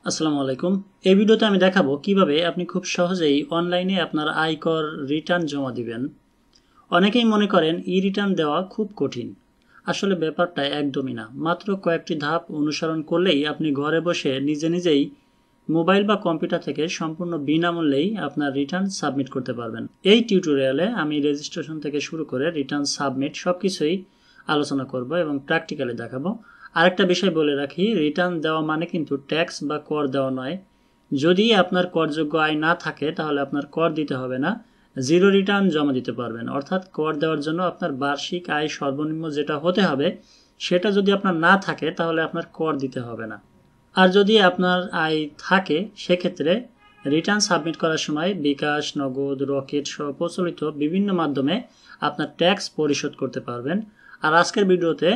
আসসালামু আলাইকুম। এই ভিডিওতে আমি দেখাবো কিভাবে আপনি খুব সহজেই অনলাইনে আপনার আয়কর রিটার্ন জমা দিবেন। অনেকেই মনে করেন রিটার্ন দেওয়া খুব কঠিন। আসলে ব্যাপারটা একদমই না। মাত্র কয়েকটি ধাপ অনুসরণ করলেই আপনি ঘরে বসে নিজেই মোবাইল বা কম্পিউটার থেকে সম্পূর্ণ বিনামূল্যেই আপনার রিটার্ন সাবমিট করতে পারবেন। এই টিউটোরিয়ালে আমি রেজিস্ট্রেশন থেকে শুরু করে রিটার্ন সাবমিট সবকিছুই আলোচনা করব এবং প্র্যাকটিক্যালি দেখাবো। আরেকটা বিষয় বলে রাখি, রিটার্ন দেওয়া মানে কিন্তু ট্যাক্স বা কর দেওয়া নয়। যদি আপনার করযোগ্য আয় না থাকে তাহলে আপনার কর দিতে হবে না, জিরো রিটার্ন জমা দিতে পারবেন। অর্থাৎ কর দেওয়ার জন্য আপনার বার্ষিক আয় সর্বনিম্ন যেটা হতে হবে সেটা যদি আপনার না থাকে তাহলে আপনার কর দিতে হবে না। আর যদি আপনার আয় থাকে সেক্ষেত্রে রিটার্ন সাবমিট করার সময় বিকাশ, নগদ, রকেট সহ প্রচলিত বিভিন্ন মাধ্যমে আপনার ট্যাক্স পরিশোধ করতে পারবেন। আর আজকের ভিডিওতে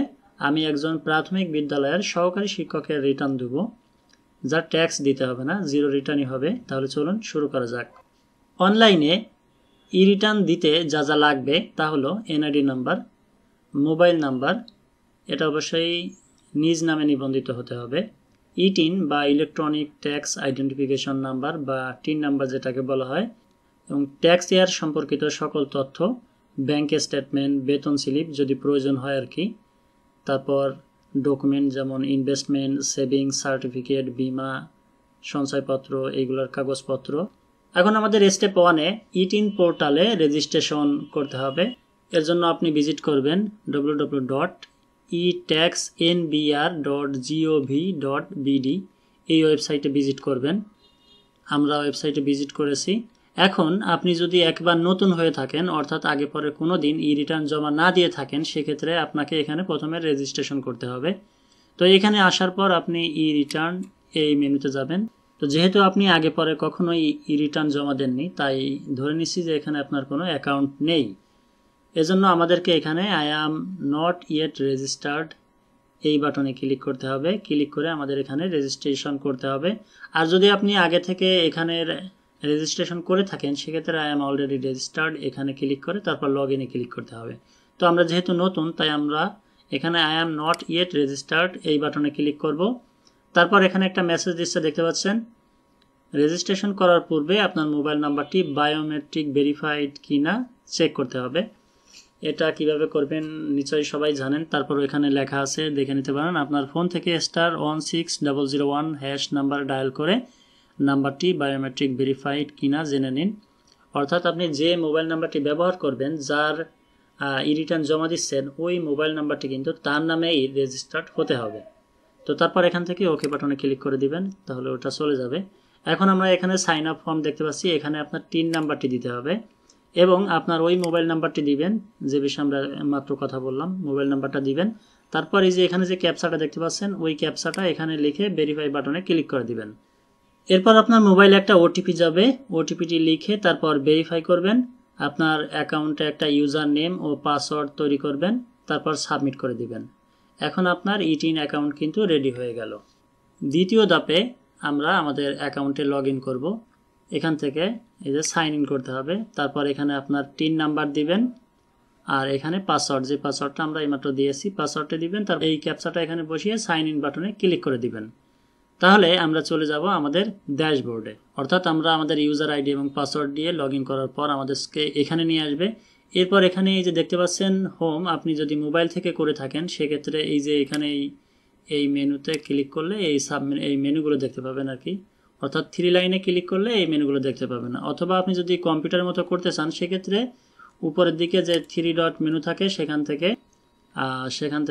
আমি একজন প্রাথমিক বিদ্যালয়ের সহকারী শিক্ষকের রিটার্ন দেব, যার ট্যাক্স দিতে হবে না, জিরো রিটার্নই হবে। তাহলে চলুন শুরু করা যাক। অনলাইনে রিটার্ন দিতে যা যা লাগবে তা হলো এনআইডি নাম্বার, মোবাইল নাম্বার, এটা অবশ্যই নিজ নামে নিবন্ধিত হতে হবে, টিন বা ইলেকট্রনিক ট্যাক্স আইডেন্টিফিকেশন নাম্বার বা টিন নাম্বার যেটাকে বলা হয়, এবং ট্যাক্স ইয়ার সম্পর্কিত সকল তথ্য, ব্যাংক স্টেটমেন্ট, বেতন স্লিপ যদি প্রয়োজন হয় আর কি, তারপর ডকুমেন্ট যেমন ইনভেস্টমেন্ট, সেভিংস সার্টিফিকেট, বিমা, সঞ্চয়পত্র, এইগুলোর কাগজপত্র। এখন আমাদের স্টেপ ওয়ানে টিন পোর্টালে রেজিস্ট্রেশন করতে হবে। এর জন্য আপনি ভিজিট করবেন www.etaxnbr.gov.bd, এই ওয়েবসাইটে ভিজিট করবেন। আমরা ওয়েবসাইটে ভিজিট করেছি। এখন আপনি যদি একবার নতুন হয়ে থাকেন, অর্থাৎ আগে পরে কোনো দিন রিটার্ন জমা না দিয়ে থাকেন, সেক্ষেত্রে আপনাকে এখানে প্রথমে রেজিস্ট্রেশন করতে হবে। তো এখানে আসার পর আপনি রিটার্ন এই মেনুতে যাবেন। তো যেহেতু আপনি আগে পরে কখনোই রিটার্ন জমা দেননি, তাই ধরে নিচ্ছি যে এখানে আপনার কোনো অ্যাকাউন্ট নেই। এজন্য আমাদেরকে এখানে I am not yet registered এই বাটনে ক্লিক করতে হবে। ক্লিক করে আমাদের এখানে রেজিস্ট্রেশন করতে হবে। আর যদি আপনি আগে থেকে এখানে রেজিস্ট্রেশন করে থাকেন সেক্ষেত্রে আই অ্যাম অলরেডি রেজিস্টার্ড এখানে ক্লিক করে তারপর লগ ইনে ক্লিক করতে হবে। তো আমরা যেহেতু নতুন তাই আমরা এখানে I am not yet registered এই বাটনে ক্লিক করব। তারপর এখানে একটা মেসেজ দিচ্ছে, দেখতে পাচ্ছেন। রেজিস্ট্রেশন করার পূর্বে আপনার মোবাইল নাম্বারটি বায়োমেট্রিক ভেরিফাইড কিনা চেক করতে হবে। এটা কিভাবে করবেন নিশ্চয়ই সবাই জানেন। তারপর এখানে লেখা আছে, দেখে নিতে পারেন। আপনার ফোন থেকে *16001# নাম্বার ডায়াল করে নাম্বারটি বায়োমেট্রিক ভেরিফাইড কিনা জেনে নিন। অর্থাৎ আপনি যে মোবাইল নাম্বারটি ব্যবহার করবেন, যার রিটার্ন জমা দিচ্ছেন, ওই মোবাইল নাম্বারটি কিন্তু তার নামেই রেজিস্টার্ড হতে হবে। তো তারপর এখান থেকে ওকে বাটনে ক্লিক করে দিবেন, তাহলে ওটা চলে যাবে। এখন আমরা এখানে সাইন আপ ফর্ম দেখতে পাচ্ছি। এখানে আপনার টিন নাম্বারটি দিতে হবে এবং আপনার ওই মোবাইল নাম্বারটি দিবেন যে বিষয়ে আমরা মাত্র কথা বললাম, মোবাইল নাম্বারটা দিবেন। তারপর এই যে এখানে যে ক্যাপচাটা দেখতে পাচ্ছেন, ওই ক্যাপচাটা এখানে লিখে ভেরিফাই বাটনে ক্লিক করে দিবেন। এরপর আপনার মোবাইলে একটা ওটিপি যাবে, ওটিপিটি লিখে তারপর ভেরিফাই করবেন। আপনার অ্যাকাউন্টে একটা ইউজার নেম ও পাসওয়ার্ড তৈরি করবেন, তারপর সাবমিট করে দিবেন। এখন আপনার টিন অ্যাকাউন্ট কিন্তু রেডি হয়ে গেল। দ্বিতীয় ধাপে আমরা আমাদের অ্যাকাউন্টে লগ ইন করবো। এখান থেকে এই যে সাইন ইন করতে হবে। তারপর এখানে আপনার টিন নাম্বার দিবেন আর এখানে পাসওয়ার্ড, যে পাসওয়ার্ডটা আমরা এইমাত্র দিয়েছি পাসওয়ার্ডটা দিবেন। তারপর এই ক্যাপচাটা এখানে বসিয়ে সাইন ইন বাটনে ক্লিক করে দিবেন। তাহলে আমরা চলে যাব আমাদের ড্যাশবোর্ডে। অর্থাৎ আমরা আমাদের ইউজার আইডি এবং পাসওয়ার্ড দিয়ে লগ ইন করার পর আমাদেরকে এখানে নিয়ে আসবে। এরপর এখানে এই যে দেখতে পাচ্ছেন হোম, আপনি যদি মোবাইল থেকে করে থাকেন সেক্ষেত্রে এই যে এখানে এই মেনুতে ক্লিক করলে এই মেনুগুলো দেখতে পাবেন আর কি। অর্থাৎ 3 লাইনে ক্লিক করলে এই মেনুগুলো দেখতে পাবেন না। অথবা আপনি যদি কম্পিউটারের মতো করতে চান সেক্ষেত্রে উপরের দিকে যে 3 ডট মেনু থাকে সেখান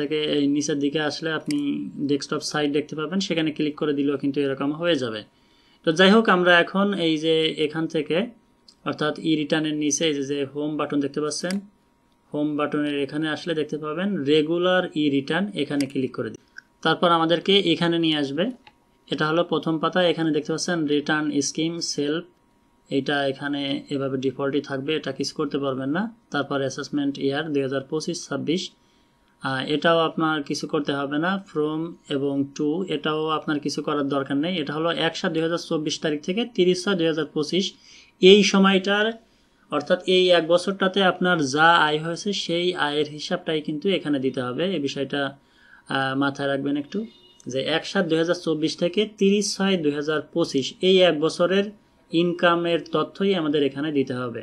থেকে এই নিচের দিকে আসলে আপনি ডেস্কটপ সাইট দেখতে পাবেন, সেখানে ক্লিক করে দিলেও কিন্তু এরকম হয়ে যাবে। তো যাই হোক, আমরা এখন এই যে এখান থেকে অর্থাৎ রিটার্নের নিচে এই যে হোম বাটন দেখতে পাচ্ছেন, হোম বাটনের এখানে আসলে দেখতে পাবেন রেগুলার রিটার্ন, এখানে ক্লিক করে দিন। তারপর আমাদেরকে এখানে নিয়ে আসবে। এটা হলো প্রথম পাতা। এখানে দেখতে পাচ্ছেন রিটার্ন স্কিম সেলফ, এটা এখানে এভাবে ডিফল্টই থাকবে, এটা কিছু করতে পারবেন না। তারপর অ্যাসেসমেন্ট ইয়ার 2025-26, এটাও আপনার কিছু করতে হবে না। ফ্রম এবং টু, এটাও আপনার কিছু করার দরকার নেই। এটা হলো 1/7/2024 তারিখ থেকে 30/6/2025, এই সময়টার অর্থাৎ এই এক বছরটাতে আপনার যা আয় হয়েছে সেই আয়ের হিসাবটাই কিন্তু এখানে দিতে হবে। এই বিষয়টা মাথায় রাখবেন একটু। যে 1/7/2024 থেকে 30/6/2025 এই এক বছরের ইনকামের তথ্যই আমাদের এখানে দিতে হবে।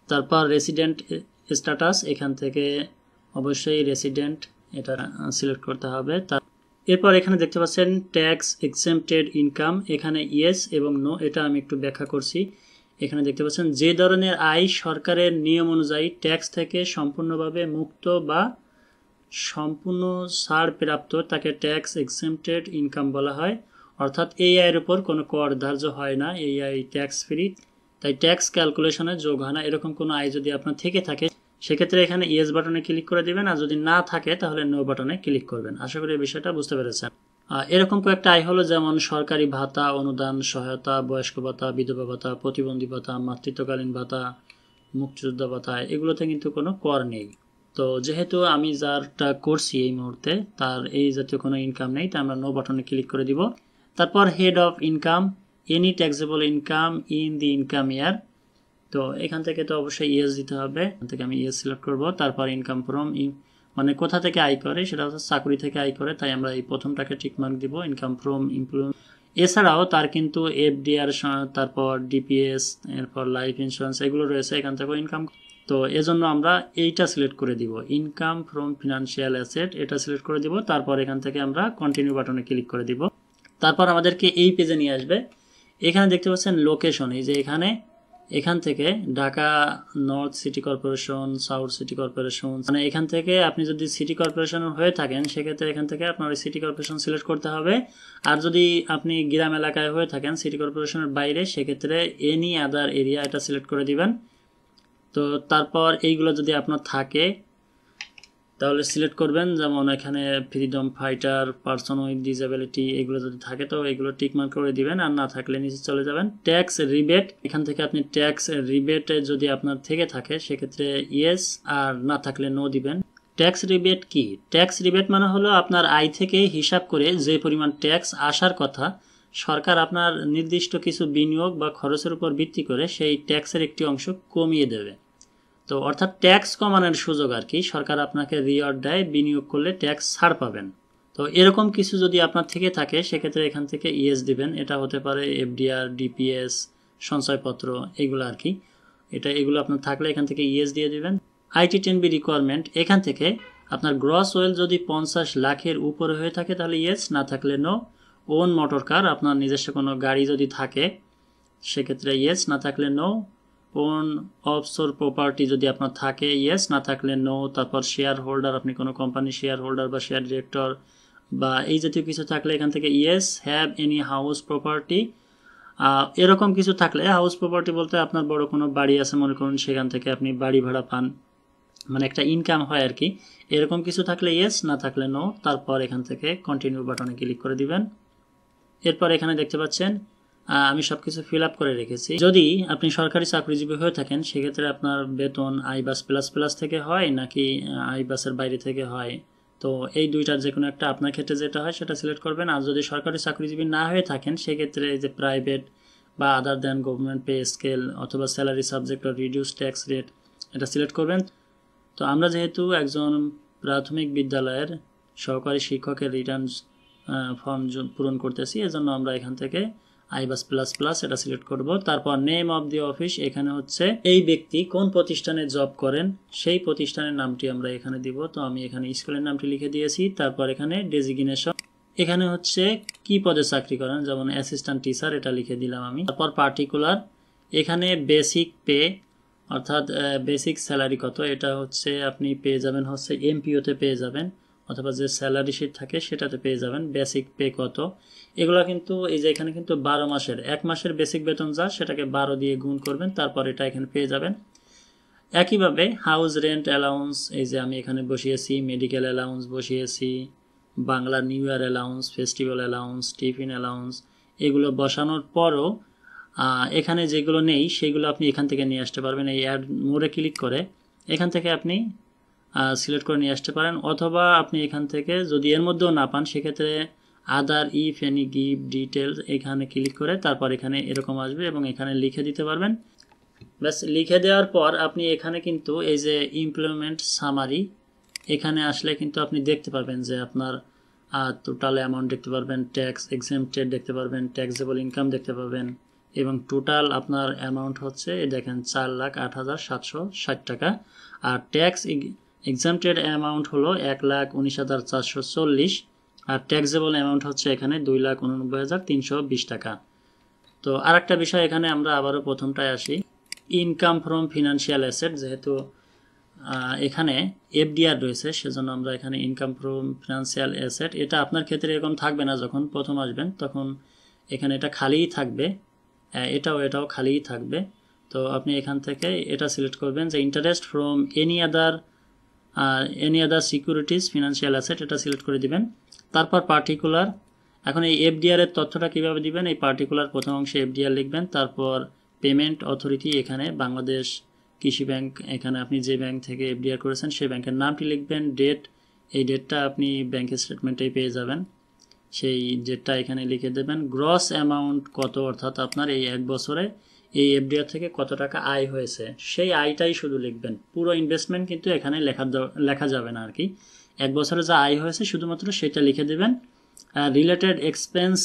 তারপর রেসিডেন্ট স্ট্যাটাস, এখান থেকে অবশ্যই রেসিডেন্ট এটা সিলেক্ট করতে হবে। এরপর এখানে দেখতে পাচ্ছেন ট্যাক্স এক্সেম্পটেড ইনকাম, এখানে ইয়েস এবং নো, এটা আমি একটু ব্যাখ্যা করছি। এখানে দেখতে পাচ্ছেন যে ধরনের আয় সরকারের নিয়ম অনুযায়ী ট্যাক্স থেকে সম্পূর্ণভাবে মুক্ত বা সম্পূর্ণ ছাড় প্রাপ্ত তাকে ট্যাক্স এক্সেম্পটেড ইনকাম বলা হয়। অর্থাৎ এই আয়ের উপর কোনো কর ধার্য হয় না, এই আয় ট্যাক্স ফ্রি, তাই ট্যাক্স ক্যালকুলেশনে যোগ হয় না। এরকম কোনো আয় যদি আপনার থেকে থাকে সেক্ষেত্রে এখানে ইয়েস বাটনে ক্লিক করে দিবেন, আর যদি না থাকে তাহলে নো বাটনে ক্লিক করবেন। আশা করি এই বিষয়টা বুঝতে পেরেছেন। এরকম কয়েকটা আয় হলো যেমন সরকারি ভাতা, অনুদান, সহায়তা, বয়স্ক ভাতা, বিধবা ভাতা, প্রতিবন্ধী ভাতা, মাতৃত্বকালীন ভাতা, মুক্তিযোদ্ধা ভাতা, এগুলোতে কিন্তু কোনো কর নেই। তো যেহেতু আমি যারটা করছি এই মুহূর্তে তার এই জাতীয় কোনো ইনকাম নেই, তাই আমরা নো বাটনে ক্লিক করে দিব। তারপর head of income, any taxable income in the income ইয়ার, তো এখান থেকে তো অবশ্যই ইয়েস দিতে হবে, এখান থেকে আমি ইয়েস সিলেক্ট করব। তারপর ইনকাম ফ্রম, মানে কোথা থেকে আয় করে, সেটা হচ্ছে চাকরি থেকে আয় করে, তাই আমরা এই প্রথমটাকে টিকমার্ক দিব, ইনকাম ফ্রম এমপ্লয়মেন্ট। এছাড়াও তার কিন্তু এফডিআর, তারপর ডিপিএস, এরপর লাইফ ইন্স্যুরেন্স এগুলো রয়েছে, এখান থেকেও ইনকাম। তো এজন্য আমরা এইটা সিলেক্ট করে দিব, ইনকাম ফ্রম ফিনান্সিয়াল অ্যাসেট, এটা সিলেক্ট করে দিব। তারপর এখান থেকে আমরা কন্টিনিউ বাটনে ক্লিক করে দিব। তারপর আমাদেরকে এই পেজে নিয়ে আসবে। এখানে দেখতে পাচ্ছেন লোকেশন, এই যে এখান থেকে Dhaka north city corporation, south city corporation, মানে এখান থেকে আপনি যদি সিটি কর্পোরেশন হয়ে থাকেন সেক্ষেত্রে এখান থেকে আপনার ওই সিটি কর্পোরেশন সিলেক্ট করতে হবে। আর যদি আপনি গ্রাম এলাকায় হয়ে থাকেন সিটি কর্পোরেশনের বাইরে, সেক্ষেত্রে এনি আদার এরিয়া এটা সিলেক্ট করে দিবেন। তো তারপর এইগুলো যদি আপনার থাকে তাহলে সিলেক্ট করবেন, যেমন এখানে freedom fighter, person with disability, এগুলো যদি থাকে তো এগুলো টিকমার্ক করে দিবেন, আর না থাকলে নিচে চলে যাবেন। ট্যাক্স রিবেট, এখান থেকে আপনি ট্যাক্স রিবেটে যদি আপনার থেকে থাকে সেক্ষেত্রে ইয়েস, আর না থাকলে নো দিবেন। ট্যাক্স রিবেট কি? ট্যাক্স রিবেট মানে হলো আপনার আয় থেকে হিসাব করে যে পরিমাণ ট্যাক্স আসার কথা সরকার আপনার নির্দিষ্ট কিছু বিনিয়োগ বা খরচের উপর ভিত্তি করে সেই ট্যাক্সের একটি অংশ কমিয়ে দেবে। তো অর্থাৎ ট্যাক্স কমানোর সুযোগ আর কি, সরকার আপনাকে রিওয়ার্ড দেয়, বিনিয়োগ করলে ট্যাক্স ছাড় পাবেন। তো এরকম কিছু যদি আপনার থেকে থাকে সেক্ষেত্রে এখান থেকে ইয়েস দিবেন। এটা হতে পারে এফডিআর, ডিপিএস, সঞ্চয়পত্র, এগুলো আর কি। এগুলো আপনার থাকলে এখান থেকে ইয়েস দিয়ে দিবেন। আইটি 10B রিকোয়ারমেন্ট, এখান থেকে আপনার গ্রস ওয়েল যদি 50 লাখের উপরে হয়ে থাকে তাহলে ইয়েস, না থাকলে নো। ওন মোটর কার, আপনার নিজস্ব কোনো গাড়ি যদি থাকে সেক্ষেত্রে ইয়েস, না থাকলে নো। ওন অফশোর প্রপার্টি যদি আপনার থাকে ইয়েস, না থাকলে নো। তারপর শেয়ার হোল্ডার, আপনি কোনো কোম্পানি শেয়ার হোল্ডার বা শেয়ার ডিরেক্টর বা এই জাতীয় কিছু থাকলে এখান থেকে yes. Have any house property, এরকম কিছু থাকলে, হাউস প্রপার্টি বলতে আপনার বড় কোনো বাড়ি আছে মনে করুন, সেখান থেকে আপনি বাড়ি ভাড়া পান, মানে একটা ইনকাম হয় আর কি, এরকম কিছু থাকলে ইয়েস, না থাকলে নো। তারপর এখান থেকে কন্টিনিউ বাটনে ক্লিক করে দিবেন। এরপর এখানে দেখতে পাচ্ছেন আমি সবকিছু ফিল আপ করে রেখেছি। যদি আপনি সরকারি চাকরিজীবী হয়ে থাকেন সেক্ষেত্রে আপনার বেতন আইবাস প্লাস প্লাস থেকে হয় নাকি আইবাসের বাইরে থেকে হয়, তো এই দুইটার যে কোনো একটা আপনার ক্ষেত্রে যেটা হয় সেটা সিলেক্ট করবেন। আর যদি সরকারি চাকরিজীবী না হয়ে থাকেন সেক্ষেত্রে এই যে প্রাইভেট বা other than government pay scale অথবা salary subject or reduce tax rate, এটা সিলেক্ট করবেন। তো আমরা যেহেতু একজন প্রাথমিক বিদ্যালয়ের সহকারী শিক্ষকের রিটার্ন ফর্ম পূরণ করতেছি, এজন্য আমরা এখান থেকে আইবাস প্লাস প্লাস এটা সিলেক্ট করব। তারপর নেম অফ দি অফিস, এখানে হচ্ছে এই ব্যক্তি কোন প্রতিষ্ঠানে জব করেন সেই প্রতিষ্ঠানের নামটি আমরা এখানে দিব। তো আমি এখানে স্কুলের নামটি লিখে দিয়েছি। তারপর এখানে ডেজিগনেশন, এখানে হচ্ছে কি পদে চাকরি করেন, যেমন অ্যাসিস্ট্যান্ট টিচার, এটা লিখে দিলাম আমি। তারপর পার্টিকুলার, এখানে বেসিক পে অর্থাৎ বেসিক স্যালারি কত, এটা হচ্ছে আপনি পেয়ে যাবেন হচ্ছে এমপিওতে পেয়ে যাবেন, অথবা যে স্যালারি শিট থাকে সেটাতে পেয়ে যাবেন বেসিক পে কত। এগুলো কিন্তু এই যে এখানে কিন্তু 12 মাসের, এক মাসের বেসিক বেতন যা সেটাকে 12 দিয়ে গুণ করবেন, তারপর এটা এখানে পেয়ে যাবেন। একইভাবে হাউস রেন্ট অ্যালাউন্স, এই যে আমি এখানে বসিয়েছি মেডিকেল অ্যালাউন্স বসিয়েছি, Bangla new year allowance, festival allowance, tiffin allowance, এগুলো বসানোর পরও এখানে যেগুলো নেই সেগুলো আপনি এখান থেকে নিয়ে আসতে পারবেন। এই অ্যাড মোড়ে ক্লিক করে এখান থেকে আপনি সিলেক্ট করে নিয়ে আসতে পারেন, অথবা আপনি এখান থেকে যদি এর মধ্যেও না পান সেক্ষেত্রে আদার ইফ এনি গিভ ডিটেলস এখানে ক্লিক করে তারপর এখানে এরকম আসবে এবং এখানে লিখে দিতে পারবেন। ব্যাস লিখে দেওয়ার পর আপনি এখানে কিন্তু এই যে এমপ্লয়মেন্ট সামারি, এখানে আসলে কিন্তু আপনি দেখতে পারবেন যে আপনার আর টোটাল অ্যামাউন্ট দেখতে পারবেন, ট্যাক্স এক্সেম্পটেড দেখতে পারবেন, ট্যাক্সেবল ইনকাম দেখতে পাবেন, এবং টোটাল আপনার অ্যামাউন্ট হচ্ছে দেখেন 4,08,760 টাকা। আর ট্যাক্স এক্সেম্পটেড অ্যামাউন্ট হলো 1,19,440, আর ট্যাক্সেবল অ্যামাউন্ট হচ্ছে এখানে 2,89,320 টাকা। তো আরেকটা বিষয় এখানে আমরা আবারও প্রথমটায় আসি, ইনকাম ফ্রম ফিনান্সিয়াল অ্যাসেট। যেহেতু এখানে এফডিআর রয়েছে সেজন্য আমরা এখানে ইনকাম ফ্রম ফিনান্সিয়াল অ্যাসেট, এটা আপনার ক্ষেত্রে এরকম থাকবে না। যখন প্রথম আসবেন তখন এখানে এটা খালিই থাকবে, এটাও খালিই থাকবে। তো আপনি এখান থেকে এটা সিলেক্ট করবেন যে interest from any other securities financial asset, এটা সিলেক্ট করে দিবেন। তারপর পার্টিকুলার, এখন এই এফডিআর এর তথ্যটা কীভাবে দিবেন, এই পার্টিকুলার প্রথম অংশে এফডিআর লিখবেন, তারপর পেমেন্ট অথরিটি, এখানে বাংলাদেশ কৃষি ব্যাংক, এখানে আপনি যে ব্যাংক থেকে এফডিআর করেছেন সেই ব্যাংকের নামটি লিখবেন, ডেট, এই ডেটটা আপনি ব্যাংকের স্টেটমেন্টেই পেয়ে যাবেন, সেই ডেটটা এখানে লিখে দেবেন। গ্রস অ্যামাউন্ট কত, অর্থাৎ আপনার এই এক বছরে এই এফডিআর থেকে কত টাকা আয় হয়েছে সেই আয়টাই শুধু লিখবেন, পুরো ইনভেস্টমেন্ট কিন্তু এখানে লেখা যাবে না আর কি। এক বছরে যা আয় হয়েছে শুধুমাত্র সেটা লিখে দেবেন। রিলেটেড এক্সপেন্স,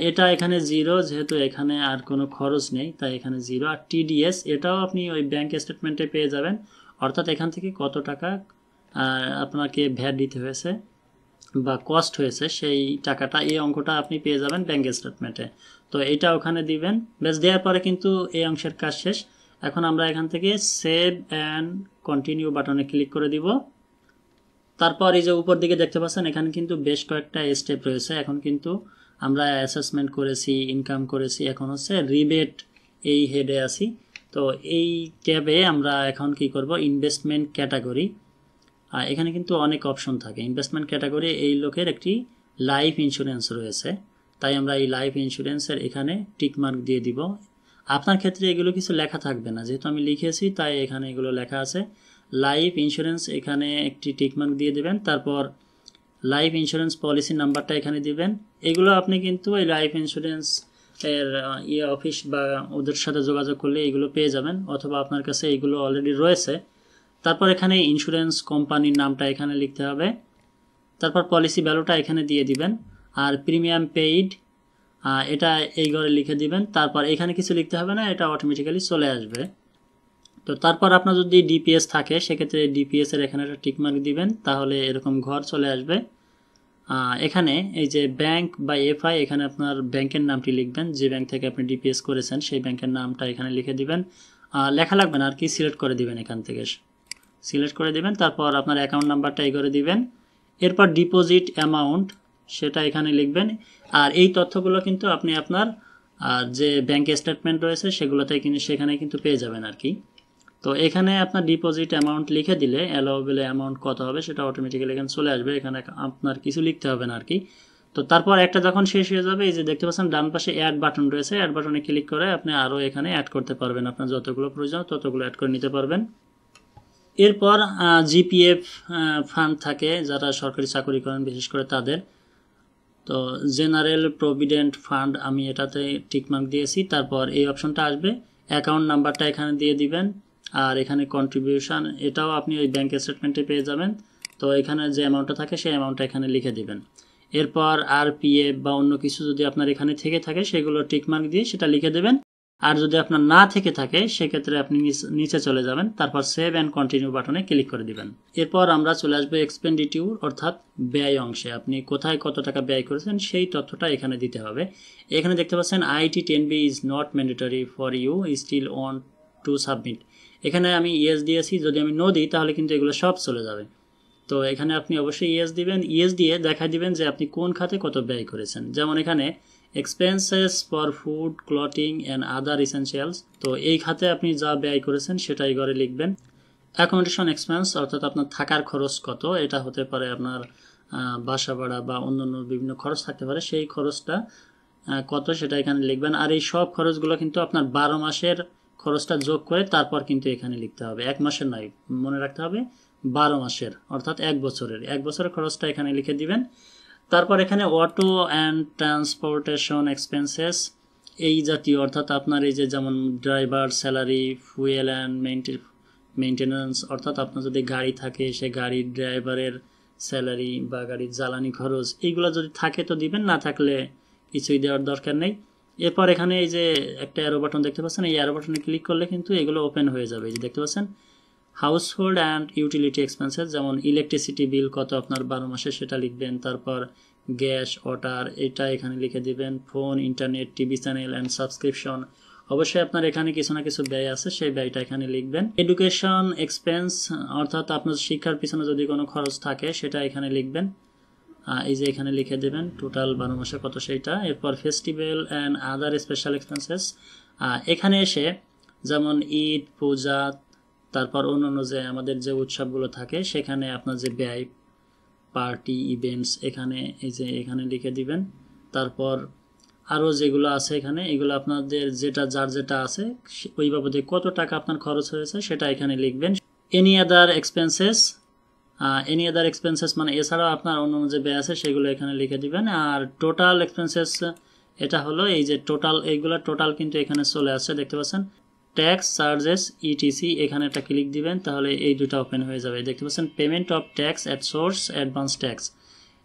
এটা এখানে 0, যেহেতু এখানে আর কোনো খরচ নেই তাই এখানে 0। আর টিডিএস, এটাও আপনি ওই ব্যাংক স্টেটমেন্টে পেয়ে যাবেন, অর্থাৎ এখান থেকে কত টাকা আপনাকে ভ্যাট দিতে হয়েছে বা কস্ট হয়েছে সেই টাকাটা, এই অঙ্কটা আপনি পেয়ে যাবেন ব্যাংক স্টেটমেন্টে। তো এটা ওখানে দিবেন, বেশ দেওয়ার পরে কিন্তু এই অংশের কাজ শেষ। এখন আমরা এখান থেকে সেভ অ্যান্ড কন্টিনিউ বাটনে ক্লিক করে দিব। তারপর এই যে উপর দিকে দেখতে পাচ্ছেন এখানে কিন্তু বেশ কয়েকটা স্টেপ রয়েছে। এখন কিন্তু আমরা অ্যাসেসমেন্ট করেছি, ইনকাম করেছি, এখন হচ্ছে রিবেট এই হেডে আছি। তো এই ট্যাবে আমরা এখন কি করব, ইনভেস্টমেন্ট ক্যাটাগরি, এখানে কিন্তু অনেক অপশন থাকে। ইনভেস্টমেন্ট ক্যাটাগরি এই লোকের একটি লাইফ ইন্স্যুরেন্স রয়েছে, তাই আমরা এই লাইফ ইন্স্যুরেন্সের এখানে টিকমার্ক দিয়ে দিব। আপনার ক্ষেত্রে এগুলো কিছু লেখা থাকবে না, যেহেতু আমি লিখেছি তাই এখানে এগুলো লেখা আছে। লাইফ ইন্স্যুরেন্স এখানে একটি টিকমার্ক দিয়ে দিবেন, তারপর লাইফ ইন্স্যুরেন্স পলিসি নাম্বারটা এখানে দিবেন। এগুলো আপনি কিন্তু এই লাইফ ইন্স্যুরেন্স এর অফিস বা ওদের সাথে যোগাযোগ করলে এগুলো পেয়ে যাবেন, অথবা আপনার কাছে এগুলো অলরেডি রয়েছে। তারপর এখানে ইন্স্যুরেন্স কোম্পানির নামটা এখানে লিখতে হবে, তারপর পলিসি ভ্যালুটা এখানে দিয়ে দিবেন, আর প্রিমিয়াম পেইড এটা এই ঘরে লিখে দিবেন। তারপর এখানে কিছু লিখতে হবে না, এটা অটোমেটিক্যালি চলে আসবে। তো তারপর আপনার যদি ডিপিএস থাকে সেক্ষেত্রে ডিপিএস এর এখানে একটা টিকমার্ক দিবেন, তাহলে এরকম ঘর চলে আসবে। এখানে এই যে ব্যাংক বা এফআই, এখানে আপনার ব্যাংকের নামটি লিখবেন, যে ব্যাংক থেকে আপনি ডিপিএস করেছেন সেই ব্যাংকের নামটা এখানে লিখে দিবেন। লেখা লাগবে না আর কি, সিলেক্ট করে দিবেন, এখান থেকে সিলেক্ট করে দিবেন। তারপর আপনার অ্যাকাউন্ট নাম্বারটা এই করে দিবেন, এরপর ডিপোজিট অ্যামাউন্ট সেটা এখানে লিখবেন। আর এই তথ্যগুলো কিন্তু আপনি আপনার যে ব্যাংক স্টেটমেন্ট রয়েছে সেগুলোতে সেখানে কিন্তু পেয়ে যাবেন আর কি। তো এখানে আপনার ডিপোজিট অ্যামাউন্ট লিখে দিলে অ্যালাউবেল অ্যামাউন্ট কত হবে সেটা অটোমেটিক্যালি এখানে চলে আসবে, এখানে আপনার কিছু লিখতে হবে না আর কি। তো তারপর একটা যখন শেষ হয়ে যাবে, এই যে দেখতে পাচ্ছেন ডান পাশে অ্যাড বাটন রয়েছে, অ্যাড বাটনে ক্লিক করে আপনি আরও এখানে অ্যাড করতে পারবেন, আপনার যতগুলো প্রয়োজন ততগুলো অ্যাড করে নিতে পারবেন। এরপর জিপিএফ ফান্ড থাকে যারা সরকারি চাকরি করেন বিশেষ করে তাদের, তো জেনারেল প্রভিডেন্ট ফান্ড আমি এটাতে টিকমার্ক দিয়েছি। তারপর এই অপশনটা আসবে, অ্যাকাউন্ট নাম্বারটা এখানে দিয়ে দিবেন, আর এখানে কন্ট্রিবিউশন এটাও আপনি ওই ব্যাংক স্টেটমেন্টে পেয়ে যাবেন। তো এখানে যে অ্যামাউন্টটা থাকে সেই অ্যামাউন্টটা এখানে লিখে দিবেন। এরপর আরপিএফ বা অন্য কিছু যদি আপনার এখানে থেকে থাকে সেগুলো টিকমার্ক দিয়ে সেটা লিখে দেবেন, আর যদি আপনার না থেকে থাকে সেক্ষেত্রে আপনি নিচে চলে যাবেন, তারপর সেভ অ্যান্ড কন্টিনিউ বাটনে ক্লিক করে দিবেন। এরপর আমরা চলে আসবো এক্সপেন্ডিটিউর অর্থাৎ ব্যয় অংশে, আপনি কোথায় কত টাকা ব্যয় করেছেন সেই তথ্যটা এখানে দিতে হবে। এখানে দেখতে পাচ্ছেন IT 10B is not mandatory for you still on to submit, এখানে আমি ইয়েস দিয়েছি, যদি আমি নো দিই তাহলে কিন্তু এগুলো সব চলে যাবে। তো এখানে আপনি অবশ্যই ইয়েস দিবেন, ইয়েস দিয়ে দেখা দিবেন যে আপনি কোন খাতে কত ব্যয় করেছেন। যেমন এখানে expenses for food clothing and other essentials, তো এই খাতে আপনি যা ব্যয় করেছেন সেটাই ঘরে লিখবেন। অ্যাকোমোডেশন এক্সপেন্স অর্থাৎ আপনার থাকার খরচ কত, এটা হতে পারে আপনার বাসা ভাড়া বা অন্যান্য বিভিন্ন খরচ থাকতে পারে, সেই খরচটা কত সেটা এখানে লিখবেন। আর এই সব খরচগুলো কিন্তু আপনার 12 মাসের খরচটা যোগ করে তারপর কিন্তু এখানে লিখতে হবে, 1 মাসের নয়, মনে রাখতে হবে 12 মাসের অর্থাৎ 1 বছরের খরচটা এখানে লিখে দিবেন। তারপর এখানে অটো অ্যান্ড ট্রান্সপোর্টেশন এক্সপেন্সেস এই জাতীয়, অর্থাৎ আপনার এই যে যেমন driver salary, fuel and maintenance, অর্থাৎ আপনার যদি গাড়ি থাকে সে গাড়ির ড্রাইভারের স্যালারি বা গাড়ির জ্বালানি খরচ এইগুলো যদি থাকে তো দিবেন, না থাকলে কিছুই দেওয়ার দরকার নেই। এরপর এখানে এই যে একটা অ্যারো বাটন দেখতে পাচ্ছেন, এই অ্যারো বাটনে ক্লিক করলে কিন্তু এগুলো ওপেন হয়ে যাবে। এই যে দেখতে পাচ্ছেন হাউসহোল্ড অ্যান্ড ইউটিলিটি এক্সপেন্সেস, যেমন ইলেকট্রিসিটি বিল কত আপনার 12 মাসে সেটা লিখবেন, তারপর গ্যাস, ওয়াটার এটা এখানে লিখে দিবেন, phone, internet, TV channel and subscription, অবশ্যই আপনার এখানে কিছু না কিছু ব্যয় আছে, সেই ব্যয়টা এখানে লিখবেন। এডুকেশন এক্সপেন্স অর্থাৎ আপনার শিক্ষার পিছনে যদি কোনো খরচ থাকে সেটা এখানে লিখবেন, এই যে এখানে লিখে দেবেন টোটাল 12 মাসে কত সেইটা। এরপর festival and other special expenses, এখানে এসে যেমন ঈদ, পূজা, তারপর অন্যান্য যে আমাদের যে উৎসবগুলো থাকে সেখানে আপনার যে ব্যয়, পার্টি, ইভেন্টস এখানে এই যে এখানে লিখে দিবেন। তারপর আরও যেগুলো আছে এখানে এগুলো আপনাদের যেটা যার যেটা আছে ওই বাবদে কত টাকা আপনার খরচ হয়েছে সেটা এখানে লিখবেন। এনি আদার এক্সপেন্সেস মানে এছাড়াও আপনার অন্যান্য যে ব্যয় আছে সেগুলো এখানে লিখে দিবেন। আর টোটাল এক্সপেন্সেস এটা হলো এই যে টোটাল, এইগুলো টোটাল কিন্তু এখানে চলে আসছে দেখতে পাচ্ছেন। ট্যাক্স, চার্জেস, ইটিসি এখানে একটা ক্লিক দিবেন, তাহলে এই দুটো ওপেন হয়ে যাবে। দেখতে পাচ্ছেন payment of tax at source, advance tax,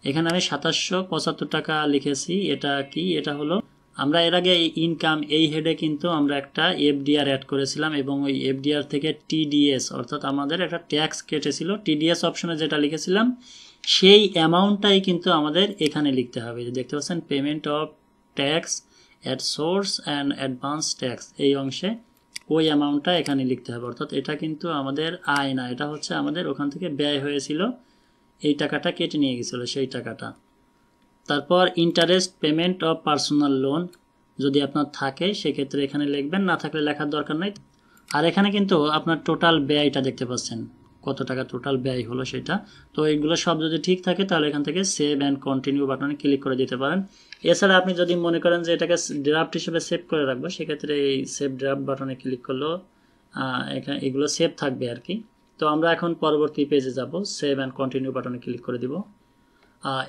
এখানে আমি 2775 টাকা লিখেছি। এটা কি? এটা হলো আমরা এর আগে ইনকাম এই হেডে কিন্তু আমরা একটা এফডিআর অ্যাড করেছিলাম এবং ওই এফডিআর থেকে টিডিএস অর্থাৎ আমাদের একটা ট্যাক্স কেটেছিল, টিডিএস অপশনে যেটা লিখেছিলাম সেই অ্যামাউন্টটাই কিন্তু আমাদের এখানে লিখতে হবে। দেখতে পাচ্ছেন payment of tax at source and advance tax, এই অংশে ওই অ্যামাউন্টটা এখানে লিখতে হবে। অর্থাৎ এটা কিন্তু আমাদের আয় না, এটা হচ্ছে আমাদের ওখান থেকে ব্যয় হয়েছিল, এই টাকাটা কেটে নিয়ে গেছিলো সেই টাকাটা। তারপর interest payment of personal loan যদি আপনার থাকে সেক্ষেত্রে এখানে লিখবেন, না থাকলে লেখার দরকার নেই। আর এখানে কিন্তু আপনার টোটাল ব্যয়টা দেখতে পাচ্ছেন কত টাকা টোটাল ব্যয় হলো সেটা। তো এইগুলো সব যদি ঠিক থাকে তাহলে এখান থেকে সেভ অ্যান্ড কন্টিনিউ বাটনে ক্লিক করে দিতে পারেন। এছাড়া আপনি যদি মনে করেন যে এটাকে ড্রাফট হিসেবে সেভ করে রাখবো সেক্ষেত্রে এই সেভ ড্রাফট বাটনে ক্লিক করলেও এখানে এগুলো সেভ থাকবে আর কি। তো আমরা এখন পরবর্তী পেজে যাব, সেভ অ্যান্ড কন্টিনিউ বাটনে ক্লিক করে দিব।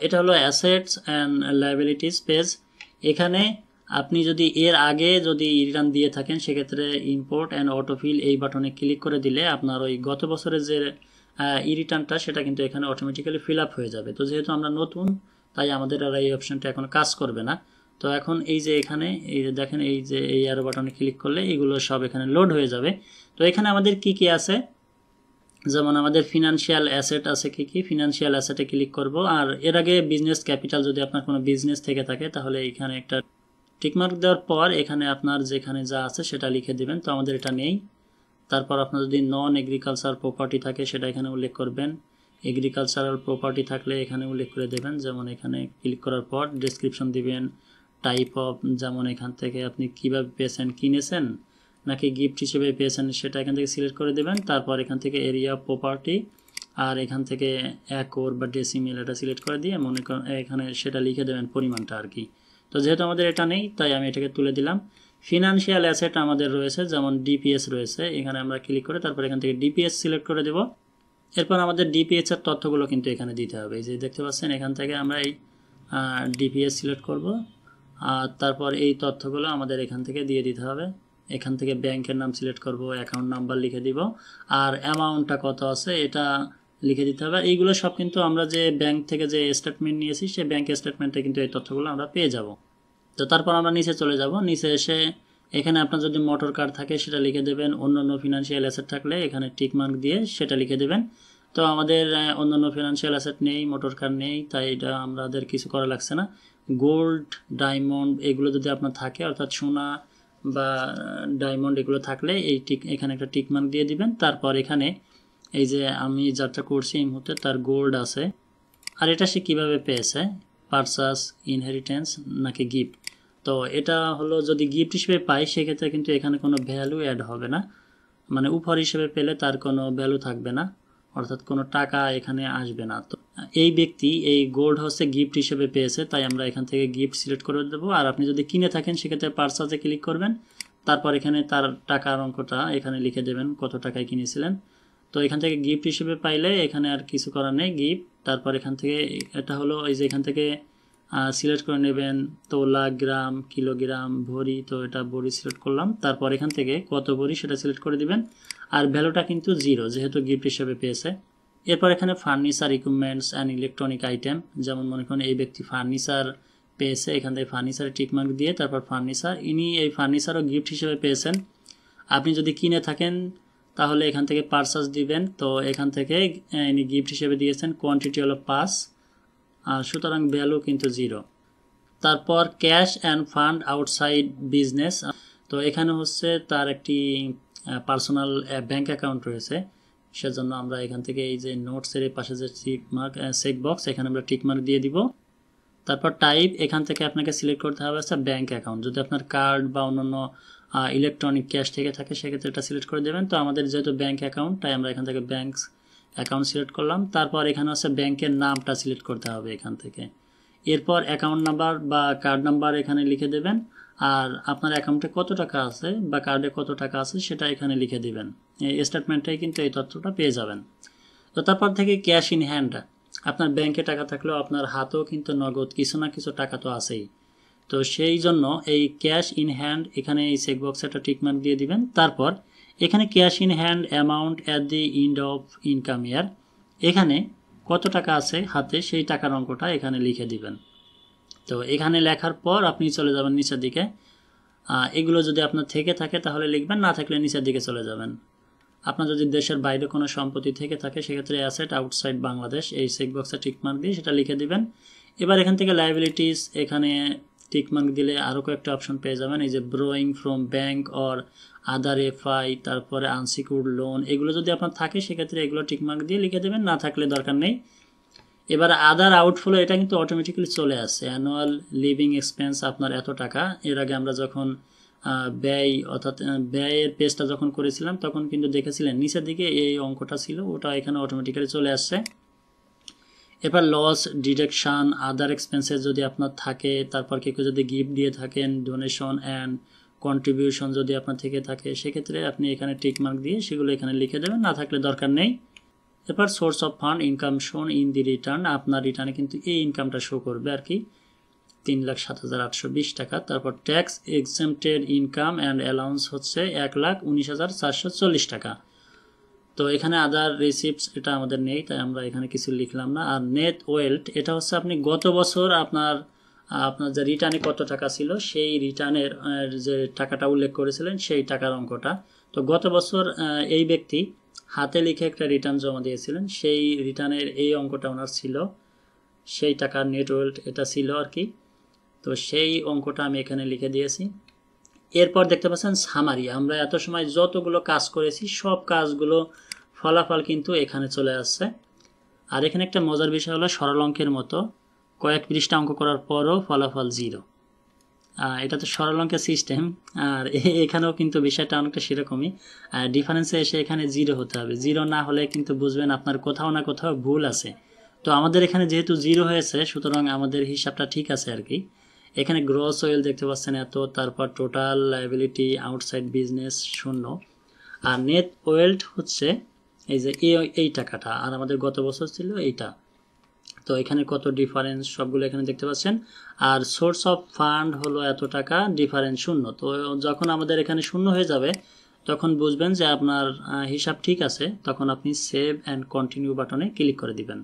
এটা হলো অ্যাসেটস অ্যান্ড লায়াবিলিটিস পেজ। এখানে আপনি যদি এর আগে যদি রিটার্ন দিয়ে থাকেন সেক্ষেত্রে ইম্পোর্ট অ্যান্ড অটোফিল এই বাটনে ক্লিক করে দিলে আপনার ওই গত বছরের যে রিটার্নটা সেটা কিন্তু এখানে অটোমেটিক্যালি ফিল আপ হয়ে যাবে। তো যেহেতু আমরা নতুন তাই আমাদের আর এই অপশনটা এখন কাজ করবে না। তো এখন এই যে এখানে এই যে দেখেন এই যে এই অ্যারো বাটনে ক্লিক করলে এগুলো সব এখানে লোড হয়ে যাবে। তো এখানে আমাদের কি কি আছে, যেমন আমাদের ফিনান্সিয়াল অ্যাসেট আছে কি কি, ফিনান্সিয়াল অ্যাসেটে ক্লিক করব। আর এর আগে বিজনেস ক্যাপিটাল যদি আপনার কোনো বিজনেস থেকে থাকে তাহলে এখানে একটা টিকমার্ক দেওয়ার পর এখানে আপনার যেখানে যা আছে সেটা লিখে দিবেন। তো আমাদের এটা নেই। তারপর আপনার যদি নন এগ্রিকালচার প্রপার্টি থাকে সেটা এখানে উল্লেখ করবেন, এগ্রিকালচারাল প্রপার্টি থাকলে এখানে উল্লেখ করে দেবেন। যেমন এখানে ক্লিক করার পর ডেসক্রিপশন দিবেন, টাইপ অফ যেমন এখান থেকে আপনি কীভাবে পেয়েছেন, কিনেছেন নাকি গিফট হিসেবে পেয়েছেন সেটা এখান থেকে সিলেক্ট করে দেবেন। তারপর এখান থেকে এরিয়া অফ প্রপার্টি আর এখান থেকে একর বা ডেসিমেল এটা সিলেক্ট করে দিয়ে মনে করেন এখানে সেটা লিখে দেবেন পরিমাণটা আর কি। তো যেহেতু আমাদের এটা নেই তাই আমি এটাকে তুলে দিলাম। ফিনান্সিয়াল অ্যাসেট আমাদের রয়েছে যেমন ডিপিএস রয়েছে, এখানে আমরা ক্লিক করে তারপর এখান থেকে ডিপিএস সিলেক্ট করে দেব। এরপর আমাদের ডিপিএস এর তথ্যগুলো কিন্তু এখানে দিতে হবে। এই যে দেখতে পাচ্ছেন এখান থেকে আমরা এই ডিপিএস সিলেক্ট করব আর তারপর এই তথ্যগুলো আমাদের এখান থেকে দিয়ে দিতে হবে। এখান থেকে ব্যাংকের নাম সিলেক্ট করব, অ্যাকাউন্ট নাম্বার লিখে দিব আর অ্যামাউন্টটা কত আছে এটা লিখে দিতে হবে। এইগুলো সব কিন্তু আমরা যে ব্যাংক থেকে যে স্টেটমেন্ট নিয়েছি সেই ব্যাংক স্টেটমেন্টে কিন্তু এই তথ্যগুলো আমরা পেয়ে যাব। তো তারপর আমরা নিচে চলে যাব, নিচে এসে এখানে আপনার যদি মোটর কার থাকে সেটা লিখে দেবেন, অন্যান্য ফিনান্সিয়াল অ্যাসেট থাকলে এখানে টিক মার্ক দিয়ে সেটা লিখে দেবেন। তো আমাদের অন্যান্য ফিনান্সিয়াল অ্যাসেট নেই, মোটর কার নেই, তাই এটা আমাদের কিছু করা লাগছে না। গোল্ড, ডায়মন্ড এগুলো যদি আপনার থাকে অর্থাৎ সোনা বা ডায়মন্ড এগুলো থাকলে এই টিক এখানে একটা টিক মার্ক দিয়ে দিবেন। তারপর এখানে এই যে আমি যাত্রা করছি এই মুহূর্তে তার গোল্ড আছে আর এটা সে কীভাবে পেয়েছে, পারচাস, ইনহেরিটেন্স নাকি গিফট। তো এটা হলো যদি গিফট হিসেবে পাই সেক্ষেত্রে কিন্তু এখানে কোনো ভ্যালু অ্যাড হবে না, মানে উপহার হিসেবে পেলে তার কোনো ভ্যালু থাকবে না অর্থাৎ কোনো টাকা এখানে আসবে না। তো এই ব্যক্তি এই গোল্ড হচ্ছে গিফট হিসেবে পেয়েছে তাই আমরা এখান থেকে গিফট সিলেক্ট করে দেবো। আর আপনি যদি কিনে থাকেন সেক্ষেত্রে পারচাসে ক্লিক করবেন, তারপর এখানে তার টাকার অঙ্কটা এখানে লিখে দেবেন কত টাকায় কিনেছিলেন। তো এখান থেকে গিফট হিসেবে পাইলে এখানে আর কিছু করার নেই, গিফট। তারপর এখান থেকে এটা হলো এই যে এখান থেকে সিলেক্ট করে নেবেন তোলা, গ্রাম, কিলোগ্রাম, ভরি। তো এটা ভরি সিলেক্ট করলাম। তারপর এখান থেকে কত ভরি সেটা সিলেক্ট করে দিবেন আর ভ্যালুটা কিন্তু 0 যেহেতু গিফট হিসেবে পেয়েছে। এরপর এখানে furniture equipments and electronic item, যেমন মনে করুন এই ব্যক্তি ফার্নিচার পেয়েছে, এখান থেকে ফার্নিচারে টিকমার্ক দিয়ে তারপর ফার্নিচার, ইনি এই ফার্নিচারও গিফট হিসেবে পেয়েছেন। আপনি যদি কিনে থাকেন তাহলে এখান থেকে পারচেজ দিবেন, তো এখান থেকে ইনি গিফট হিসেবে দিয়েছেন, কোয়ান্টিটি হলো 5, সুতরাং ভ্যালু কিন্তু 0। তারপর cash and fund outside business, তো এখানে হচ্ছে তার একটি পার্সোনাল ব্যাংক অ্যাকাউন্ট রয়েছে, সেজন্য আমরা এখান থেকে এই যে নোটসের পাশে যে চেক বক্স এখানে আমরা টিকমার্ক দিয়ে দিব। তারপর টাইপ, এখান থেকে আপনাকে সিলেক্ট করতে হবে হচ্ছে ব্যাংক অ্যাকাউন্ট, যদি আপনার কার্ড বা অন্যান্য ইলেকট্রনিক ক্যাশ থেকে থাকে সেক্ষেত্রে এটা সিলেক্ট করে দেবেন। তো আমাদের যেহেতু ব্যাংক অ্যাকাউন্ট, তাই আমরা এখান থেকে ব্যাংক অ্যাকাউন্ট সিলেক্ট করলাম। তারপর এখানে হচ্ছে ব্যাংকের নামটা সিলেক্ট করতে হবে এখান থেকে। এরপর অ্যাকাউন্ট নাম্বার বা কার্ড নাম্বার এখানে লিখে দেবেন, আর আপনার অ্যাকাউন্টে কত টাকা আছে বা কার্ডে কত টাকা আছে সেটা এখানে লিখে দিবেন। এই স্টেটমেন্টটাই কিন্তু এই তথ্যটা পেয়ে যাবেন। তো তারপর থেকে ক্যাশ ইন হ্যান্ড, আপনার ব্যাংকে টাকা থাকলেও আপনার হাতেও কিন্তু নগদ কিছু না কিছু টাকা তো আছেই, তো সেই জন্য এই ক্যাশ ইন হ্যান্ড এখানে এই চেকবক্সে একটা টিকমার্ক দিয়ে দিবেন। তারপর এখানে cash in hand amount at the end of income ইয়ার, এখানে কত টাকা আছে হাতে সেই টাকার অঙ্কটা এখানে লিখে দিবেন। তো এখানে লেখার পর আপনি চলে যাবেন নিচের দিকে, এগুলো যদি আপনার থেকে থাকে তাহলে লিখবেন, না থাকলে নিচের দিকে চলে যাবেন। আপনার যদি দেশের বাইরে কোনো সম্পত্তি থেকে থাকে সেক্ষেত্রে অ্যাসেট আউটসাইড বাংলাদেশ এই চেকবক্সে টিকমার্ক দিয়ে সেটা লিখে দিবেন। এবার এখান থেকে লায়াবিলিটিস, এখানে টিকমার্ক দিলে আরও কয়েকটা অপশন পেয়ে যাবেন, এই যে ব্রোয়িং from bank or other FI, তারপরে আনসিকিউর্ড লোন, এগুলো যদি আপনার থাকে সেক্ষেত্রে এগুলো টিকমার্ক দিয়ে লিখে দেবেন, না থাকলে দরকার নেই। এবার আদার আউটফ্লো, এটা কিন্তু অটোমেটিক্যালি চলে আসে, অ্যানুয়াল লিভিং এক্সপেন্স আপনার এত টাকা। এর আগে আমরা যখন ব্যয় অর্থাৎ ব্যয়ের পেজটা যখন করেছিলাম তখন কিন্তু দেখেছিলেন নিচের দিকে এই অঙ্কটা ছিল, ওটা এখানে অটোমেটিক্যালি চলে আসছে। এবার লস ডিডাকশান আদার এক্সপেন্সেস যদি আপনার থাকে, তারপর কেউ যদি গিফট দিয়ে থাকেন, ডোনেশন অ্যান্ড কন্ট্রিবিউশন যদি আপনার থেকে থাকে সেক্ষেত্রে আপনি এখানে টিকমার্ক দিয়ে সেগুলো এখানে লিখে দেবেন, না থাকলে দরকার নেই। এবার সোর্স অফ ফান্ড ইনকাম শোন ইন দি রিটার্ন, আপনার রিটার্নে কিন্তু এই ইনকামটা শো করবে আর কি, 3,07,820 টাকা। তারপর tax exempted income and allowance হচ্ছে 1,19,440 টাকা। তো এখানে আদার রিসিপ্টস এটা আমাদের নেই, তাই আমরা এখানে কিছু লিখলাম না। আর নেট ওয়েলথ, এটা হচ্ছে আপনি গত বছর আপনার যে রিটার্নে কত টাকা ছিল সেই রিটার্নের যে টাকাটা উল্লেখ করেছিলেন সেই টাকার অঙ্কটা। তো গত বছর এই ব্যক্তি হাতে লিখে একটা রিটার্ন জমা দিয়েছিলেন, সেই রিটার্নের এই অঙ্কটা ওনার ছিল, সেই টাকার নেট ওয়েলথ এটা ছিল আর কি। তো সেই অঙ্কটা আমি এখানে লিখে দিয়েছি। এরপর দেখতে পাচ্ছেন সামারি, আমরা এত সময় যতগুলো কাজ করেছি সব কাজগুলো ফলাফল কিন্তু এখানে চলে আসছে। আর এখানে একটা মজার বিষয় হলো সরল অঙ্কের মতো কয়েক পৃষ্ঠা অঙ্ক করার পরও ফলাফল 0, এটা তো সরল অঙ্কের সিস্টেম। আর এখানেও কিন্তু বিষয়টা অনেকটা সেরকমই, ডিফারেন্সে এসে এখানে 0 হতে হবে, 0 না হলে কিন্তু বুঝবেন আপনার কোথাও না কোথাও ভুল আছে। তো আমাদের এখানে যেহেতু 0 হয়েছে সুতরাং আমাদের হিসাবটা ঠিক আছে আর কি। এখানে গ্রস ওয়েল দেখতে পাচ্ছেন এত, তারপর টোটাল লায়াবিলিটি আউটসাইড বিজনেস 0, আর নেট ওয়েলথ হচ্ছে এই যে এই টাকাটা, আর আমাদের গত বছর ছিল এইটা। তো এখানে কত ডিফারেন্স সবগুলো এখানে দেখতে পাচ্ছেন। আর সোর্স অফ ফান্ড হলো এত টাকা, ডিফারেন্স 0। তো যখন আমাদের এখানে 0 হয়ে যাবে তখন বুঝবেন যে আপনার হিসাব ঠিক আছে, তখন আপনি সেভ অ্যান্ড কন্টিনিউ বাটনে ক্লিক করে দিবেন।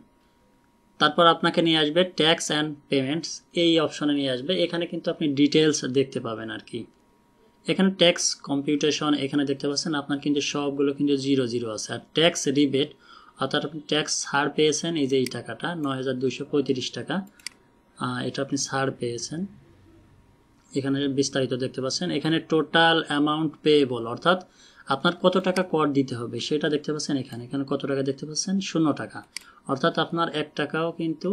তারপর আপনাকে নিয়ে আসবে ট্যাক্স অ্যান্ড পেমেন্টস, এই অপশনে নিয়ে আসবে। এখানে কিন্তু আপনি ডিটেলস দেখতে পাবেন আর কি। এখানে ট্যাক্স কম্পিউটেশন এখানে দেখতে পাচ্ছেন আপনার কিন্তু সবগুলো কিন্তু 0 আছে। আর ট্যাক্স রিবেট অর্থাৎ আপনি ট্যাক্স ছাড় পেয়েছেন, এই যে এই টাকাটা 9,235 টাকা, এটা আপনি ছাড় পেয়েছেন, এখানে বিস্তারিত দেখতে পাচ্ছেন। এখানে টোটাল অ্যামাউন্ট পেয়েবল অর্থাৎ আপনার কত টাকা কর দিতে হবে সেটা দেখতে পাচ্ছেন। এখানে কত টাকা দেখতে পাচ্ছেন, 0 টাকা, অর্থাৎ আপনার 1 টাকাও কিন্তু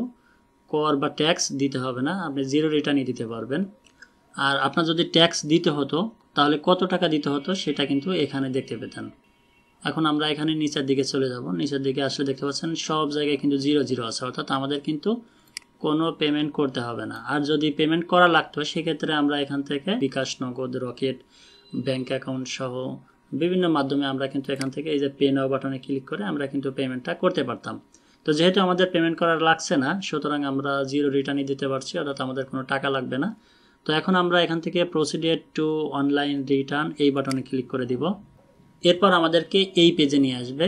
কর বা ট্যাক্স দিতে হবে না, আপনি 0 রিটার্নই দিতে পারবেন। আর আপনার যদি ট্যাক্স দিতে হতো তাহলে কত টাকা দিতে হতো সেটা কিন্তু এখানে দেখতে পেতেন। এখন আমরা এখানে নিচের দিকে চলে যাব, নিচের দিকে আসলে দেখতে পাচ্ছেন সব জায়গায় কিন্তু 0 আছে, অর্থাৎ আমাদের কিন্তু কোনো পেমেন্ট করতে হবে না। আর যদি পেমেন্ট করা লাগতো সেক্ষেত্রে আমরা এখান থেকে বিকাশ, নগদ, রকেট, ব্যাংক অ্যাকাউন্ট সহ বিভিন্ন মাধ্যমে আমরা কিন্তু এখান থেকে এই যে পে নাও বাটনে ক্লিক করে আমরা কিন্তু পেমেন্টটা করতে পারতাম। তো যেহেতু আমাদের পেমেন্ট করার লাগছে না সুতরাং আমরা 0 রিটার্নই দিতে পারছি, অর্থাৎ আমাদের কোনো টাকা লাগবে না। তো এখন আমরা এখান থেকে প্রসিডিউর টু অনলাইন রিটার্ন এই বাটনে ক্লিক করে দিব। এরপর আমাদেরকে এই পেজে নিয়ে আসবে।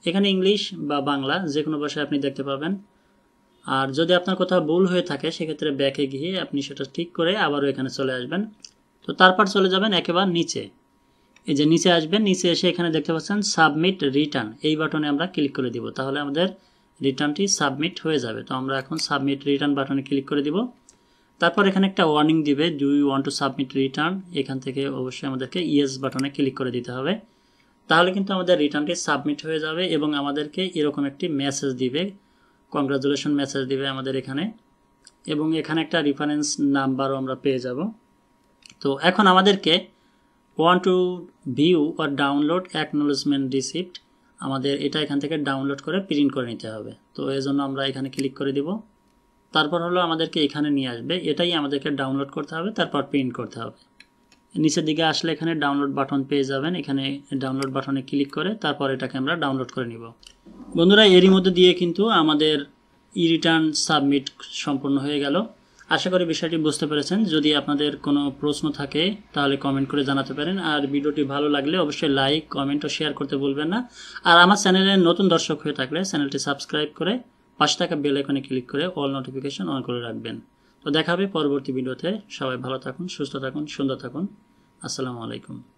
এখানে ইংলিশ বা বাংলা যে কোনো ভাষায় আপনি দেখতে পাবেন। আর যদি আপনার কোথাও ভুল হয়ে থাকে সেক্ষেত্রে ব্যাকে গিয়ে আপনি সেটা ঠিক করে আবারও এখানে চলে আসবেন। তো তারপর চলে যাবেন একেবারে নিচে, এই যে নিচে আসবেন, নিচে এসে এখানে দেখতে পাচ্ছেন সাবমিট রিটার্ন, এই বাটনে আমরা ক্লিক করে দিব, তাহলে আমাদের রিটার্নটি সাবমিট হয়ে যাবে। তো আমরা এখন সাবমিট রিটার্ন বাটনে ক্লিক করে দিব। তারপর এখানে একটা ওয়ার্নিং দিবে, do you want to submit return, এখান থেকে অবশ্যই আমাদেরকে ইয়েস বাটনে ক্লিক করে দিতে হবে। তাহলে কিন্তু আমাদের রিটার্নটি সাবমিট হয়ে যাবে এবং আমাদেরকে এরকম একটি মেসেজ দিবে, কংগ্রাচুলেশন মেসেজ দিবে আমাদের এখানে, এবং এখানে একটা রেফারেন্স নাম্বারও আমরা পেয়ে যাব। তো এখন আমাদেরকে want to view or download acknowledgement receipt, আমাদের এটা এখান থেকে ডাউনলোড করে প্রিন্ট করে নিতে হবে। তো এই জন্য আমরা এখানে ক্লিক করে দিব। তারপর হলো আমাদেরকে এখানে নিয়ে আসবে, এটাই আমাদেরকে ডাউনলোড করতে হবে, তারপর প্রিন্ট করতে হবে। নিচের দিকে আসলে এখানে ডাউনলোড বাটন পেয়ে যাবেন, এখানে ডাউনলোড বাটনে ক্লিক করে তারপর এটাকে আমরা ডাউনলোড করে নিব। বন্ধুরা, এরই মধ্যে দিয়ে কিন্তু আমাদের ই রিটার্ন সাবমিট সম্পূর্ণ হয়ে গেল। আশা করি বিষয়টি বুঝতে পেরেছেন। যদি আপনাদের কোনো প্রশ্ন থাকে তাহলে কমেন্ট করে জানাতে পারেন। আর ভিডিওটি ভালো লাগলে অবশ্যই লাইক, কমেন্ট ও শেয়ার করতে ভুলবেন না। আর আমার চ্যানেলে নতুন দর্শক হয়ে থাকলে চ্যানেলটি সাবস্ক্রাইব করে পাশে থাকা বেল আইকনে ক্লিক করে অল নোটিফিকেশন অন করে রাখবেন। তো দেখা হবে পরবর্তী ভিডিওতে। সবাই ভালো থাকুন, সুস্থ থাকুন, সুন্দর থাকুন। আসসালামু আলাইকুম।